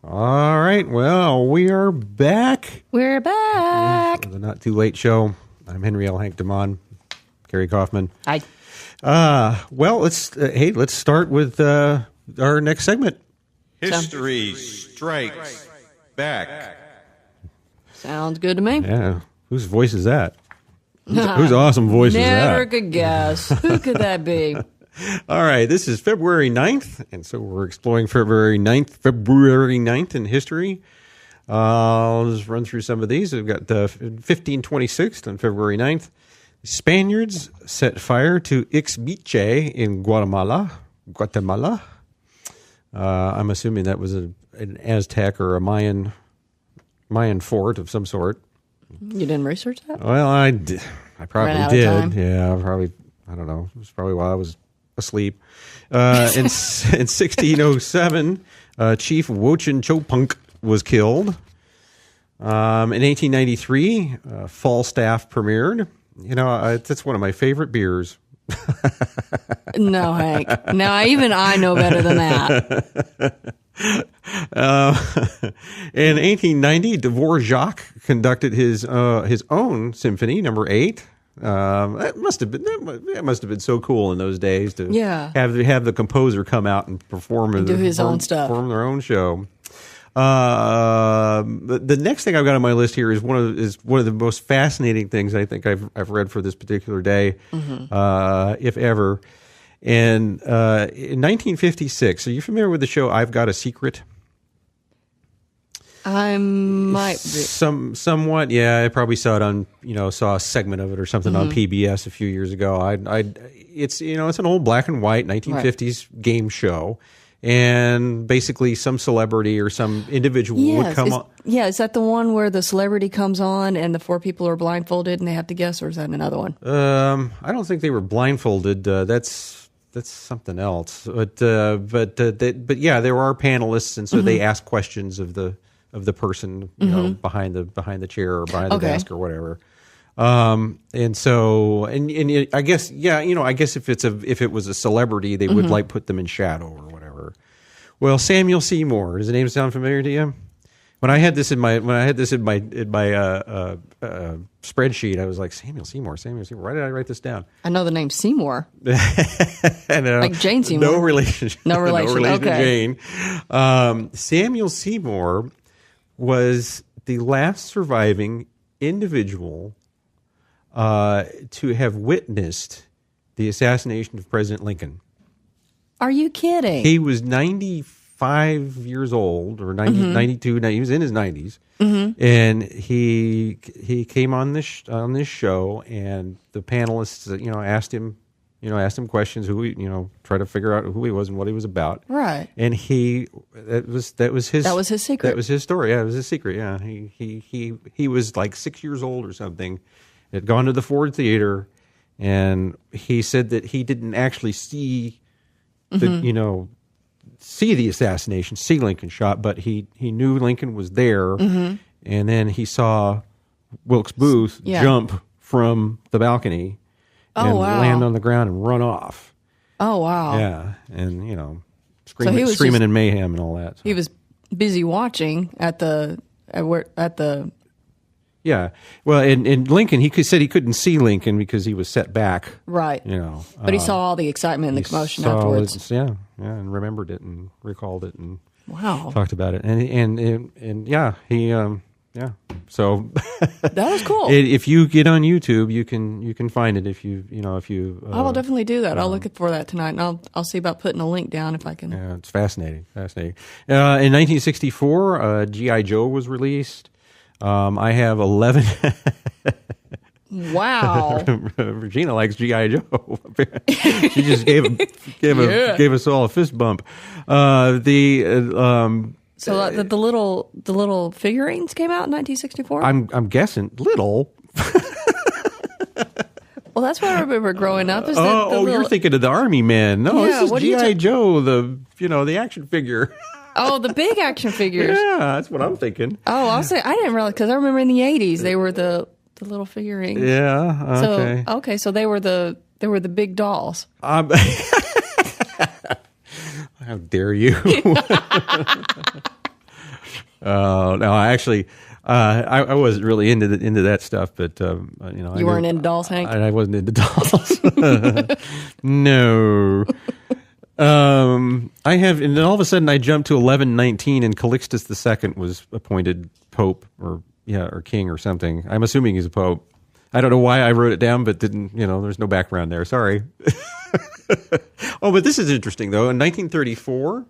All right. Well, we are back. We're back. The Not Too Late Show. I'm Henry L. Hank DeMond. Kerry Kaufman. Hi. Well, let's start with our next segment. History Strikes Back. Sounds good to me. Yeah. Whose voice is that? Whose awesome voice is that? Never could guess. Who could that be? All right, this is February 9th, and so we're exploring February 9th in history. I'll just run through some of these. We've got 1526 on February 9th. Spaniards set fire to Ixmiche in Guatemala. I'm assuming that was an Aztec or a Mayan fort of some sort. You didn't research that? Well, I did. I probably Ran out did. of time? Yeah, I don't know. It was probably while I was asleep. In 1607, Chief Wochin Chopunk was killed. In 1893, Falstaff premiered. You know, that's one of my favorite beers. No, Hank. Now, I know better than that. In 1890, Dvorak conducted his own symphony, number 8. That must have been so cool in those days to have the composer come out and perform and do his own stuff, perform their own show. The next thing I've got on my list here is one of the most fascinating things I think I've read for this particular day, if ever. And in 1956, are you familiar with the show I've Got a Secret? I might be. Somewhat, yeah. I probably saw it on, saw a segment of it or something on PBS a few years ago. It's an old black and white 1950s game show. And basically some celebrity or some individual would come on. Yeah, is that the one where the celebrity comes on and the 4 people are blindfolded and they have to guess, or is that another one? I don't think they were blindfolded. That's something else. But yeah, there are panelists, and so they ask questions of the person behind the chair or behind the desk or whatever. And so, and I guess, I guess if it was a celebrity, they would like put them in shadow or whatever. Well, Samuel Seymour, does the name sound familiar to you? When I had this in my spreadsheet, I was like, Samuel Seymour. Why did I write this down? I know the name Seymour. And, like Jane Seymour. No relation. No relation. To Okay. Jane. Samuel Seymour was the last surviving individual to have witnessed the assassination of President Lincoln. Are you kidding? He was 95 years old, or 92. He was in his 90s, and he came on this show, and the panelists, asked him questions, try to figure out who he was and what he was about. Right. And that was his secret. That was his story. Yeah, it was his secret. Yeah, he was like 6 years old or something. Had gone to the Ford Theater, and he said that he didn't actually see the assassination, see Lincoln shot, but he knew Lincoln was there, and then he saw Wilkes Booth jump from the balcony and land on the ground and run off. Oh, wow. Yeah, and, screaming in mayhem and all that. So. He was busy watching at the... Yeah, well, and Lincoln, he said he couldn't see Lincoln because he was set back. Right. But he saw all the excitement and the commotion afterwards. And remembered it and recalled it and talked about it. And yeah, he So that was cool. If you get on YouTube, you can find it. If you. I will definitely do that. I'll look for that tonight, and I'll see about putting a link down if I can. Yeah, it's fascinating. In 1964, G.I. Joe was released. I have 11. Wow. Regina likes G.I. Joe. She just gave us all a fist bump. So the little figurines came out in 1964? I'm guessing little. Well, that's what I remember growing up. You're thinking of the Army Men. No, this is G.I. Joe, the action figure. Oh, the big action figures. Yeah, that's what I'm thinking. Oh, I'll say I didn't realize, because I remember in the 80s they were the little figurines. Yeah. Okay. So they were the big dolls. How dare you? No, I actually, I wasn't really into that stuff, but You weren't into dolls, Hank? I wasn't into dolls. No. I have, and then all of a sudden I jumped to 1119, and Calixtus II was appointed pope, or king or something. I'm assuming he's a pope. I don't know why I wrote it down, but didn't. There's no background there. Sorry. Oh, but this is interesting though. In 1934.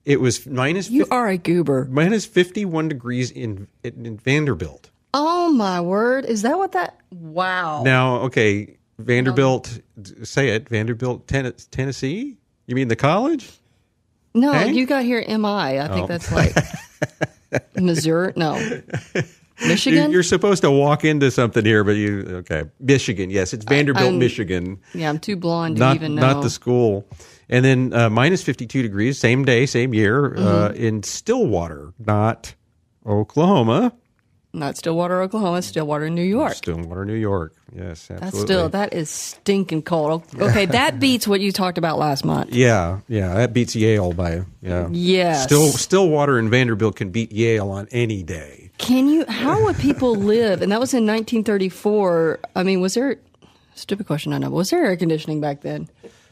It was You are a goober. minus 51 degrees in Vanderbilt. Oh, my word. Is that what that... Wow. Now, okay, Vanderbilt, say it, Vanderbilt, Tennessee? You mean the college? No, Hank? you got here MI. I think that's like Missouri. No. Michigan? You're supposed to walk into something here, but okay. Michigan, yes, it's Vanderbilt, Michigan. Yeah, I'm too blonde to even know. Not the school. And then minus 52 degrees, same day, same year, in Stillwater, not Oklahoma. Not Stillwater, Oklahoma, Stillwater, New York. Stillwater, New York. Yes, absolutely. That is stinking cold. Okay, that beats what you talked about last month. Yeah, that beats Yale by, Yes. Stillwater and Vanderbilt can beat Yale on any day. How would people live? And that was in 1934. I mean, stupid question, I know, was there air conditioning back then?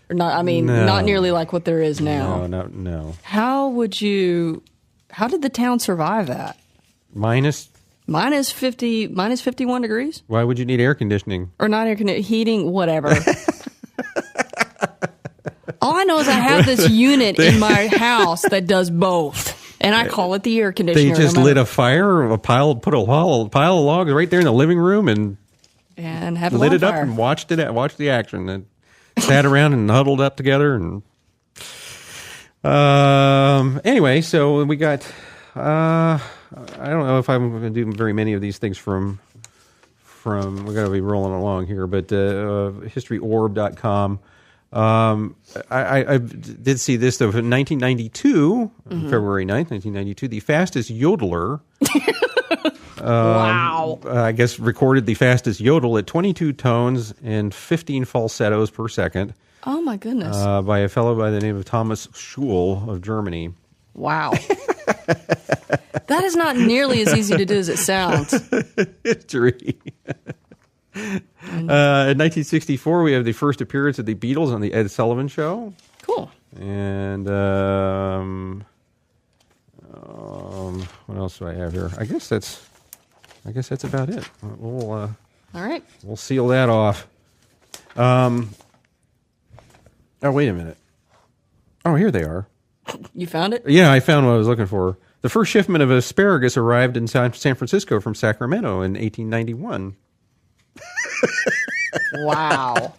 Or not? I mean, No. Not nearly like what there is now. No. How did the town survive that? Minus 51 degrees? Why would you need air conditioning? Or not air conditioning, heating, whatever. All I know is I have this unit in my house that does both. And I call it the air conditioner. They just lit a fire, put a pile of logs right there in the living room and have lit it up and watched the action and sat around and huddled up together. And anyway, so we got, I don't know if I'm going to do very many of these things from we're going to be rolling along here, but historyorb.com. I did see this, though, in 1992, February 9th, 1992, the fastest yodeler, wow. I guess, recorded the fastest yodel at 22 tones and 15 falsettos per second. Oh, my goodness. By a fellow by the name of Thomas Scholl of Germany. Wow. That is not nearly as easy to do as it sounds. History. In 1964, we have the first appearance of the Beatles on the Ed Sullivan Show. Cool. And what else do I have here? I guess that's about it. All right. We'll seal that off. Oh, wait a minute. Oh, here they are. You found it? Yeah, I found what I was looking for. The first shipment of asparagus arrived in San Francisco from Sacramento in 1891. Wow.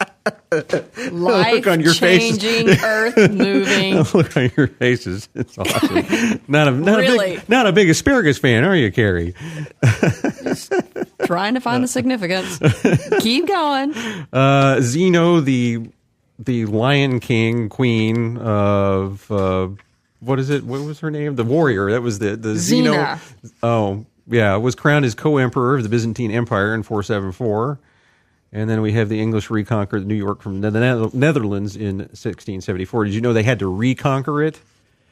Life-changing, earth-moving. Look on your faces. It's awesome. Not Really? a big asparagus fan, are you, Kerry? Just trying to find the significance. Keep going. Zeno, the Lion King queen of what is it? What was her name? The warrior. That was the Zeno. Xena. Oh, yeah. Was crowned as co-emperor of the Byzantine Empire in 474. And then we have the English reconquered New York from the Netherlands in 1674. Did you know they had to reconquer it?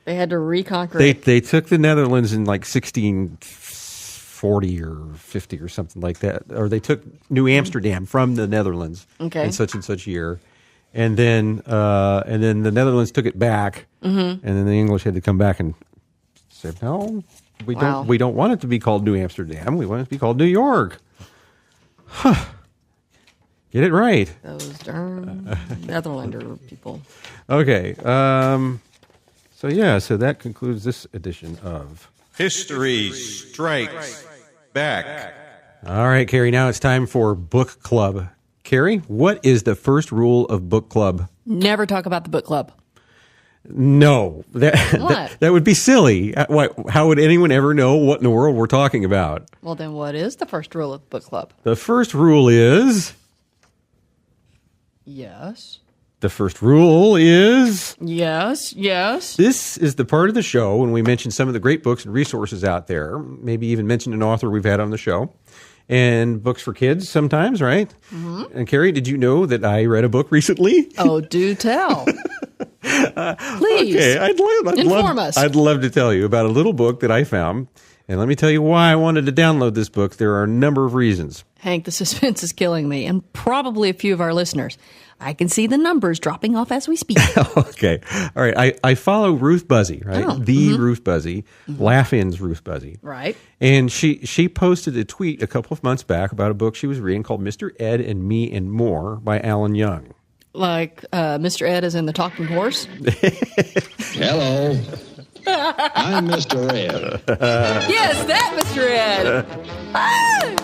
They had to reconquer it. They took the Netherlands in like 1640 or 50 or something like that. Or they took New Amsterdam from the Netherlands in such and such year. And then the Netherlands took it back, and then the English had to come back and say, "No, we don't want it to be called New Amsterdam. We want it to be called New York." Huh. Get it right. Those darn Netherlander people. Okay. So that concludes this edition of History Strikes Back. All right, Kerry. Now it's time for Book Club. Kerry, what is the first rule of book club? Never talk about the book club. No, that would be silly. How would anyone ever know what in the world we're talking about? Well, then what is the first rule of the book club? The first rule is... Yes. The first rule is... Yes. This is the part of the show when we mention some of the great books and resources out there, maybe even mention an author we've had on the show. And books for kids sometimes, right? Mm-hmm. And Kerry, did you know that I read a book recently? Oh, do tell. Please. Okay, Inform us. I'd love to tell you about a little book that I found. And let me tell you why I wanted to download this book. There are a number of reasons. Hank, the suspense is killing me, and probably a few of our listeners. I can see the numbers dropping off as we speak. Okay. All right. I follow Ruth Buzzy, right? Oh, Ruth Buzzy, Laugh-In's Ruth Buzzy. Right. And she posted a tweet a couple of months back about a book she was reading called Mr. Ed and Me and More by Alan Young. Like Mr. Ed is in the talking horse? Hello. I'm Mr. Ed. Yes, that Mr. Ed. Ah!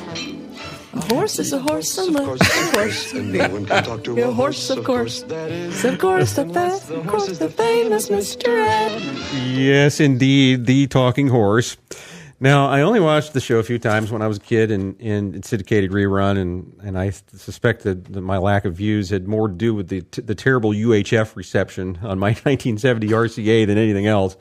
A horse is a horse, a horse. You're a horse, of course. Of course, the famous Mr. Ed. Yes, indeed, the talking horse. Now, I only watched the show a few times when I was a kid in syndicated rerun, and I suspect that my lack of views had more to do with the terrible UHF reception on my 1970 RCA than anything else.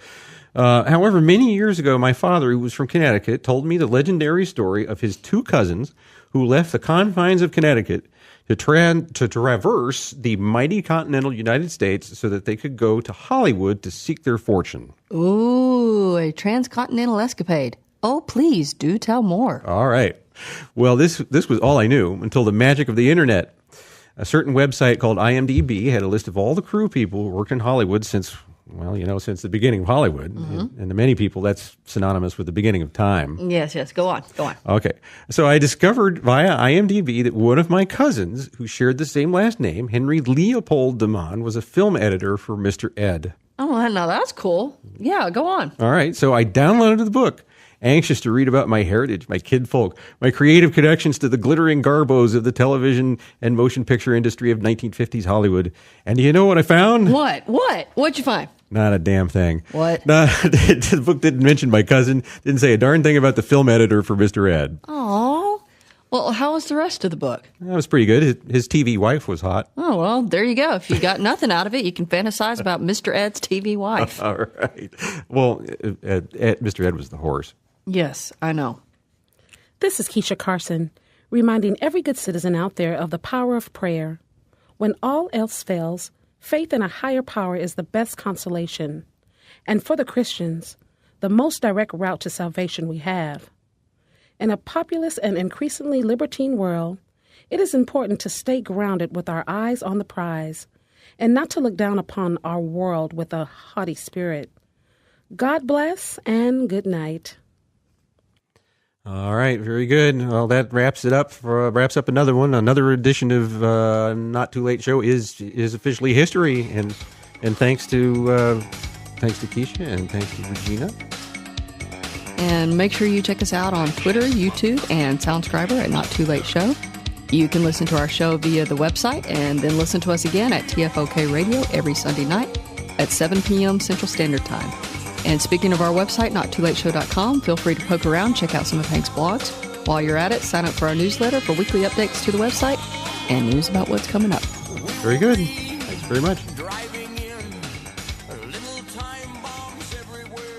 However, many years ago, my father, who was from Connecticut, told me the legendary story of his two cousins who left the confines of Connecticut to traverse the mighty continental United States so that they could go to Hollywood to seek their fortune. Ooh, a transcontinental escapade. Oh, please do tell more. All right. Well, this was all I knew until the magic of the internet. A certain website called IMDb had a list of all the crew people who worked in Hollywood since the beginning of Hollywood. And to many people, that's synonymous with the beginning of time. Yes, go on. Okay. So I discovered via IMDb that one of my cousins, who shared the same last name, Henry Leopold DeMond, was a film editor for Mr. Ed. Oh, now that's cool. Yeah, go on. All right. So I downloaded the book, anxious to read about my heritage, my kidfolk, my creative connections to the glittering garbos of the television and motion picture industry of 1950s Hollywood. And do you know what I found? What? What'd you find? Not a damn thing. What? No, the book didn't mention my cousin, didn't say a darn thing about the film editor for Mr. Ed. Oh. Well, how was the rest of the book? That was pretty good. His TV wife was hot. Oh, well, there you go. If you got nothing out of it, you can fantasize about Mr. Ed's TV wife. All right. Well, Mr. Ed was the horse. Yes, I know. This is Keisha Carson, reminding every good citizen out there of the power of prayer. When all else fails, faith in a higher power is the best consolation. And for the Christians, the most direct route to salvation we have. In a populous and increasingly libertine world, it is important to stay grounded with our eyes on the prize and not to look down upon our world with a haughty spirit. God bless and good night. All right, very good. Well, that wraps up another one. Another edition of Not Too Late Show is officially history, and thanks to Keisha and thanks to Regina. And make sure you check us out on Twitter, YouTube, and SoundScriber at Not Too Late Show. You can listen to our show via the website and then listen to us again at TFOK Radio every Sunday night at 7 p.m. Central Standard Time. And speaking of our website, NotTooLateShow.com, feel free to poke around, check out some of Hank's blogs. While you're at it, sign up for our newsletter for weekly updates to the website and news about what's coming up. Very good. Thanks very much. Driving in, little time bombs everywhere.